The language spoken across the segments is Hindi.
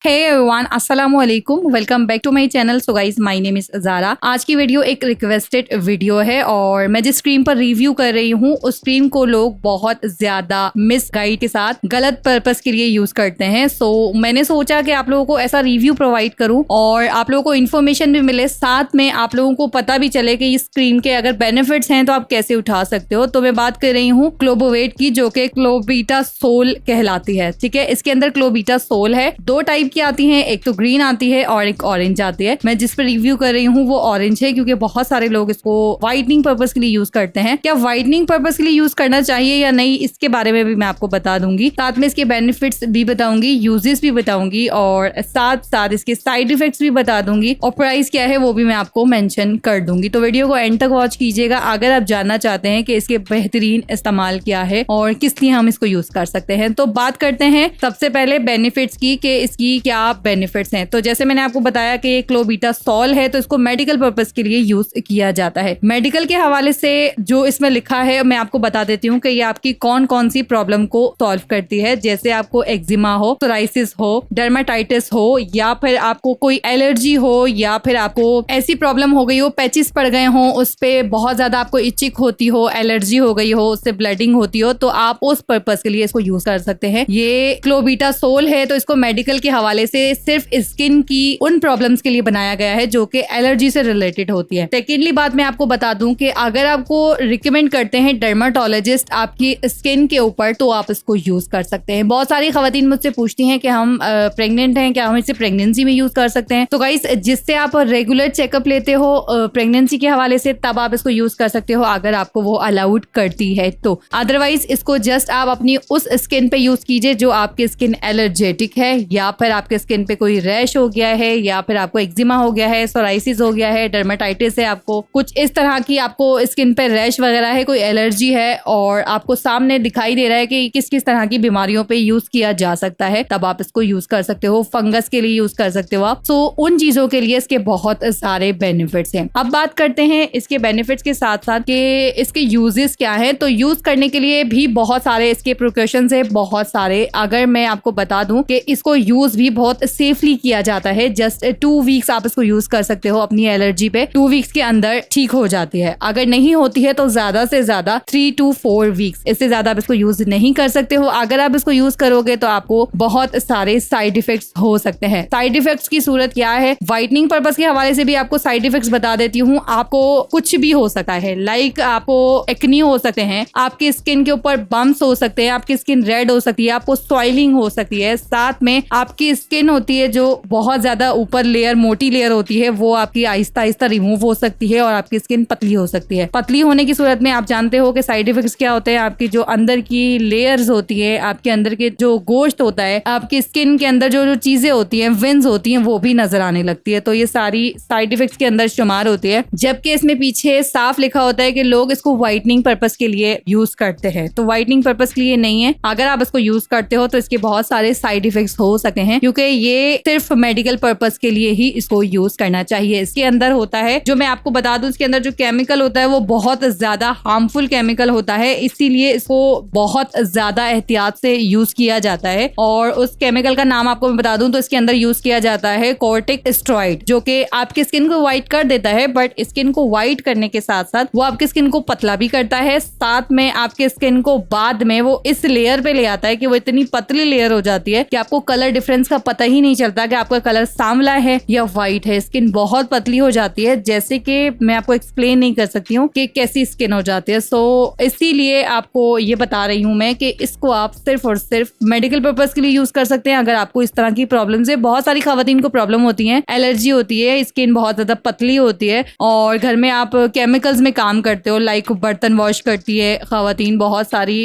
हे एवरीवन, अस्सलामु अलैकुम, welcome back to my channel. So guys, my name is Zara. आज की वीडियो एक रिक्वेस्टेड वीडियो है और मैं जिस क्रीम पर रिव्यू कर रही हूँ उस क्रीम को लोग बहुत ज्यादा मिसगाइड के साथ गलत पर्पस के लिए यूज करते हैं। सो मैंने सोचा कि आप लोगों को ऐसा रिव्यू प्रोवाइड करूँ और आप लोगों को इन्फॉर्मेशन भी मिले, साथ में आप लोगों को पता भी चले कि इस क्रीम के अगर बेनिफिट्स हैं तो आप कैसे उठा सकते हो। तो मैं बात कर रही हूँ क्लोबोवेट की, जो कि क्लोबीटा सोल कहलाती है। ठीक है, इसके अंदर क्लोबीटा सोल है। दो टाइप की आती हैं, एक तो ग्रीन आती है और एक ऑरेंज आती है। मैं जिस पर रिव्यू कर रही हूँ वो ऑरेंज है, क्योंकि बहुत सारे लोग इसको वाइटनिंग पर्पस के लिए यूज करते हैं। क्या वाइटनिंग पर्पस के लिए यूज करना चाहिए या नहीं, इसके बारे में भी मैं आपको बता दूंगी। साथ में इसके बेनिफिट्स भी बताऊंगी, यूजेस भी बताऊंगी और साथ साथ इसके साइड इफेक्ट्स भी बता दूंगी और प्राइस क्या है वो भी मैं आपको मेंशन कर दूंगी। तो वीडियो को एंड तक वॉच कीजिएगा अगर आप जानना चाहते हैं कि इसके बेहतरीन इस्तेमाल क्या है और किस लिए हम इसको यूज कर सकते हैं। तो बात करते हैं सबसे पहले बेनिफिट्स की कि इसकी क्या बेनिफिट्स हैं। तो जैसे मैंने आपको बताया कि ये क्लोबीटा सोल है तो इसको मेडिकल पर्पस के लिए यूज किया जाता है। मेडिकल के हवाले से जो इसमें लिखा है मैं आपको बता देती हूँ कि ये आपकी कौन कौन सी प्रॉब्लम को सॉल्व करती है। जैसे आपको एक्जिमा हो, सोराइसिस हो, डर्माटाइटिस हो, या फिर आपको कोई एलर्जी हो, या फिर आपको ऐसी प्रॉब्लम हो गई हो, पैचेस पड़ गए हो, उस पे बहुत ज्यादा आपको इचिक होती हो, एलर्जी हो गई हो, उससे ब्लडिंग होती हो, तो आप उस पर्पस के लिए इसको यूज कर सकते हैं। ये क्लोबीटा सोल है तो इसको मेडिकल के हवाले से सिर्फ स्किन की उन प्रॉब्लम्स के लिए बनाया गया है जो कि एलर्जी से रिलेटेड होती है। सेकेंडली बात मैं आपको बता दूं कि अगर आपको रिकमेंड करते हैं डर्माटोलॉजिस्ट आपकी स्किन के ऊपर तो आप इसको यूज कर सकते हैं। बहुत सारी खवातीन मुझसे पूछती हैं कि हम प्रेग्नेंट हैं, क्या हम इसे प्रेगनेंसी में यूज कर सकते हैं। तो गाइस, जिससे आप रेगुलर चेकअप लेते हो प्रेगनेंसी के हवाले से, तब आप इसको यूज कर सकते हो अगर आपको वो अलाउड करती है तो। अदरवाइज इसको जस्ट आप अपनी उस स्किन पे यूज कीजिए जो आपकी स्किन एलर्जेटिक है, या फिर आपके स्किन पे कोई रैश हो गया है, या फिर आपको एक्जिमा हो गया है, सोराइसिस हो गया है, डर्माटाइटिस है, आपको कुछ इस तरह की आपको स्किन पे रैश वगैरह है, कोई एलर्जी है और आपको सामने दिखाई दे रहा है कि किस किस तरह की बीमारियों पे यूज किया जा सकता है, तब आप इसको यूज कर सकते हो। फंगस के लिए यूज कर सकते हो आप। तो उन चीजों के लिए इसके बहुत सारे बेनिफिट्स हैं। अब बात करते हैं इसके बेनिफिट्स के साथ साथ कि इसके यूजेस क्या है। तो यूज करने के लिए भी बहुत सारे इसके प्रिकॉशंस है, बहुत सारे। अगर मैं आपको बता दूं कि इसको यूज भी बहुत सेफली किया जाता है। जस्ट 2 वीक्स आप इसको यूज कर सकते हो अपनी एलर्जी पे। 2 वीक्स के अंदर ठीक हो जाती है। अगर नहीं होती है तो ज्यादा से ज्यादा 3 to 4 वीक्स, इससे ज्यादा आप इसको यूज नहीं कर सकते हो। अगर आप इसको यूज करोगे तो आपको बहुत सारे साइड इफेक्ट्स हो सकते हैं। साइड इफेक्ट्स की सूरत क्या है, वाइटनिंग पर्पस के हवाले से भी आपको साइड इफेक्ट्स बता देती हूँ। आपको कुछ भी हो सकता है, लाइक आपको एक्नी हो सकते हैं, आपकी स्किन के ऊपर बम्प्स हो सकते हैं, आपकी स्किन रेड हो सकती है, आपको सॉइलिंग हो सकती है, साथ में आपकी स्किन होती है जो बहुत ज्यादा ऊपर लेयर, मोटी लेयर होती है, वो आपकी आहिस्ता आहिस्ता रिमूव हो सकती है और आपकी स्किन पतली हो सकती है। पतली होने की सूरत में आप जानते हो कि साइड इफेक्ट्स क्या होते हैं। आपकी जो अंदर की लेयर्स होती है, आपके अंदर के जो गोश्त होता है, आपकी स्किन के अंदर जो जो चीजें होती हैं, वेन्स होती हैं, वो भी नजर आने लगती है। तो ये सारी साइड इफेक्ट्स के अंदर शुमार होती है। जबकि इसमें पीछे साफ लिखा होता है कि लोग इसको व्हाइटनिंग पर्पस के लिए यूज करते हैं। तो व्हाइटनिंग पर्पस के लिए नहीं है। अगर आप इसको यूज करते हो तो इसके बहुत सारे साइड इफेक्ट्स हो सकते हैं, क्योंकि ये सिर्फ मेडिकल पर्पस के लिए ही इसको यूज करना चाहिए। इसके अंदर होता है, जो मैं आपको बता दूं, इसके अंदर जो केमिकल होता है वो बहुत ज्यादा हार्मफुल केमिकल होता है, इसीलिए इसको बहुत ज्यादा एहतियात से यूज किया जाता है। और उस केमिकल का नाम आपको मैं बता दूं तो इसके अंदर यूज किया जाता है कॉर्टिकोस्टेरॉइड, जो कि आपकी स्किन को व्हाइट कर देता है, बट स्किन को व्हाइट करने के साथ साथ वो आपकी स्किन को पतला भी करता है। साथ में आपके स्किन को बाद में वो इस लेयर पे ले आता है कि वो इतनी पतली लेयर हो जाती है कि आपको कलर डिफरेंस का पता ही नहीं चलता कि आपका कलर सांवला है या व्हाइट है। स्किन बहुत पतली हो जाती है, जैसे कि मैं आपको एक्सप्लेन नहीं कर सकती हूँ कि कैसी स्किन हो जाती है। सो इसीलिए आपको ये बता रही हूँ मैं कि इसको आप सिर्फ और सिर्फ मेडिकल पर्पज के लिए यूज कर सकते हैं। अगर आपको इस तरह की प्रॉब्लम है, बहुत सारी खवातीन को प्रॉब्लम होती है, एलर्जी होती है, स्किन बहुत ज्यादा पतली होती है और घर में आप केमिकल्स में काम करते हो, लाइक बर्तन वॉश करती है खवातीन, बहुत सारी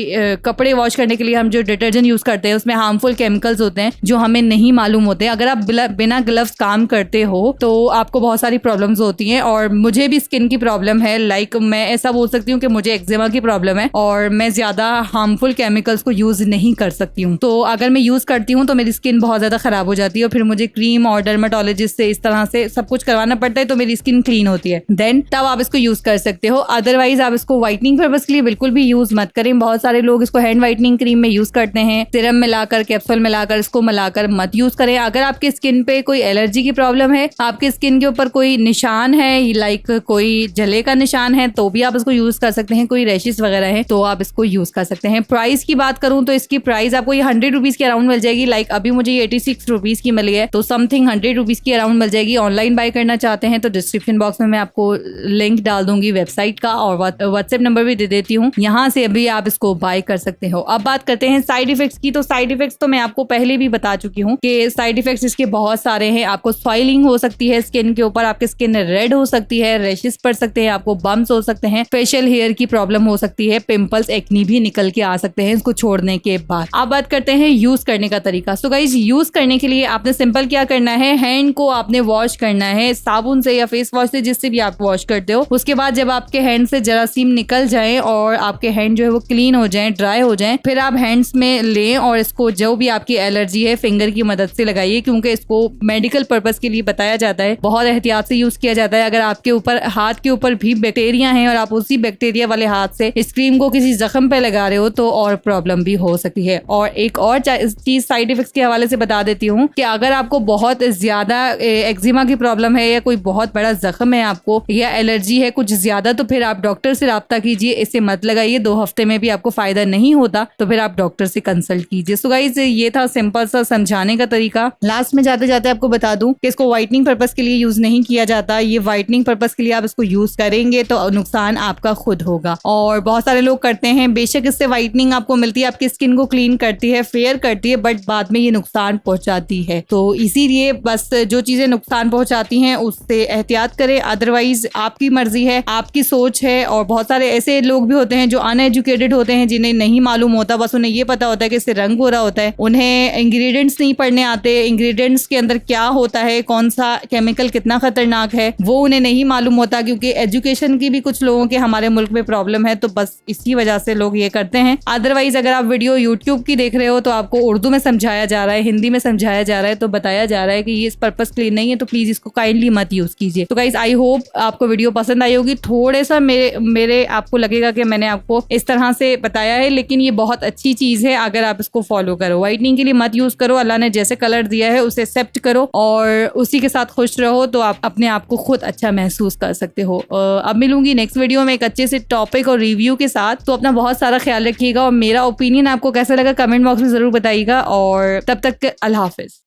कपड़े वॉश करने के लिए हम जो डिटर्जेंट यूज करते हैं उसमें हार्मफुल केमिकल्स होते हैं जो हमें नहीं मालूम होते। अगर आप बिना ग्लव्स काम करते हो तो आपको बहुत सारी प्रॉब्लम्स होती हैं। और मुझे भी स्किन की प्रॉब्लम है, लाइक मैं ऐसा बोल सकती हूँ कि मुझे एक्जिमा की प्रॉब्लम है और मैं ज्यादा हार्मफुल केमिकल्स को यूज नहीं कर सकती हूँ। तो अगर मैं यूज करती हूँ तो मेरी स्किन बहुत ज्यादा खराब हो जाती है और फिर मुझे क्रीम और डर्माटोलॉजिस्ट से इस तरह से सब कुछ करवाना पड़ता है, तो मेरी स्किन क्लीन होती है, देन तब आप इसको यूज कर सकते हो। अदरवाइज आप इसको व्हाइटनिंग पर्पस के लिए बिल्कुल भी यूज मत करें। बहुत सारे लोग इसको हैंड व्हाइटनिंग क्रीम में यूज करते हैं, सिरम मिलाकर, कैप्सूल मिलाकर, इसको मिलाकर मत मत यूज करें। अगर आपके स्किन पे कोई एलर्जी की प्रॉब्लम है, आपके स्किन के ऊपर कोई निशान है, लाइक कोई जले का निशान है, तो भी आप इसको यूज कर सकते हैं। कोई रैशेस वगैरह है तो आप इसको यूज कर सकते हैं। प्राइस की बात करूं तो इसकी प्राइस आपको ये 100 रुपीज के अराउंड मिल जाएगी। लाइक अभी मुझे ये 86 रुपीज की मिली है, तो समथिंग 100 रुपीज की अराउंड मिल जाएगी। ऑनलाइन बाय करना चाहते हैं तो डिस्क्रिप्शन बॉक्स में मैं आपको लिंक डाल दूंगी वेबसाइट का, और व्हाट्सएप नंबर भी दे देती हूँ, यहाँ से अभी आप इसको बाय कर सकते हो। अब बात करते हैं साइड इफेक्ट्स की। तो साइड इफेक्ट्स तो मैं आपको पहले भी बता चुकी हूँ कि साइड इफेक्ट्स इसके बहुत सारे हैं। आपको सॉइलिंग हो सकती है स्किन के ऊपर, आपकी स्किन रेड हो सकती है, रैशेस पड़ सकते हैं, आपको बम्स हो सकते हैं, फेशियल हेयर की प्रॉब्लम हो सकती है, पिंपल्स एक्नी भी निकल के आ सकते हैं इसको छोड़ने के बाद। अब बात करते हैं यूज करने का तरीका। सो गाइस, यूज करने के लिए आपने सिंपल क्या करना है, हैंड को आपने वॉश करना है साबुन से या फेस वॉश से, जिससे भी आप वॉश करते हो। उसके बाद जब आपके हैंड से जरासीम निकल जाए और आपके हैंड जो है वो क्लीन हो जाए, ड्राई हो जाए, फिर आप हैंड्स में लें और इसको जो भी आपकी एलर्जी है फिंगर की मदद से लगाइए, क्योंकि इसको मेडिकल पर्पस के लिए बताया जाता है, बहुत एहतियात से यूज किया जाता है। अगर आपके ऊपर हाथ के ऊपर भी बैक्टीरिया हैं और आप उसी बैक्टीरिया वाले हाथ से इस क्रीम को किसी जख्म पे लगा रहे हो तो और प्रॉब्लम भी हो सकती है। और एक और चीज साइड इफेक्ट्स के हवाले से बता देती हूँ कि अगर आपको बहुत ज्यादा एक्जिमा की प्रॉब्लम है या कोई बहुत बड़ा जख्म है आपको या एलर्जी है कुछ ज्यादा, तो फिर आप डॉक्टर से राब्ता कीजिए। इसे मत लगाइए, 2 हफ्ते में भी आपको फायदा नहीं होता तो फिर आप डॉक्टर से कंसल्ट कीजिए। सो गाइस, ये था सिंपल सा समझाने का तरीका। लास्ट में जाते जाते आपको बता दूं कि इसको व्हाइटनिंग पर्पस के लिए यूज नहीं किया जाता। ये व्हाइटनिंग पर्पस के लिए आप इसको यूज करेंगे तो नुकसान आपका खुद होगा। और बहुत सारे लोग करते हैं, बेशक इससे व्हाइटनिंग आपको मिलती है, आपकी स्किन को क्लीन करती है, फेयर करती है, बट बाद में ये नुकसान पहुंचाती है। तो इसीलिए बस जो चीजें नुकसान पहुंचाती हैं उससे एहतियात करें। अदरवाइज आपकी मर्जी है, आपकी सोच है। और बहुत सारे ऐसे लोग भी होते हैं जो अनएजुकेटेड होते हैं, जिन्हें नहीं मालूम होता, बस उन्हें ये पता होता है कि इससे रंग गोरा होता है, उन्हें इंग्रेडिएंट्स नहीं पढ़ने आते, इंग्रेडिएंट्स के अंदर क्या होता है, कौन सा केमिकल कितना खतरनाक है वो उन्हें नहीं मालूम होता, क्योंकि एजुकेशन की भी कुछ लोगों के हमारे मुल्क में प्रॉब्लम है। तो बस इसी वजह से लोग ये करते हैं। अदरवाइज अगर आप वीडियो यूट्यूब की देख रहे हो तो आपको उर्दू में समझाया जा रहा है, हिंदी में समझाया जा रहा है, तो बताया जा रहा है कि ये इस पर्पस के लिए नहीं है, तो प्लीज इसको काइंडली मत यूज कीजिए। तो गाइस, आई होप आपको वीडियो पसंद आई होगी। थोड़े सा मेरे आपको लगेगा कि मैंने आपको इस तरह से बताया है, लेकिन ये बहुत अच्छी चीज है अगर आप इसको फॉलो करो। व्हाइटनिंग के लिए मत यूज करो, अल्लाह ने जैसे कलर दिया है उसे एक्सेप्ट करो और उसी के साथ खुश रहो, तो आप अपने आप को खुद अच्छा महसूस कर सकते हो। अब मिलूंगी नेक्स्ट वीडियो में एक अच्छे से टॉपिक और रिव्यू के साथ। तो अपना बहुत सारा ख्याल रखिएगा और मेरा ओपिनियन आपको कैसा लगा कमेंट बॉक्स में जरूर बताइएगा। और तब तक अल्लाह हाफिज।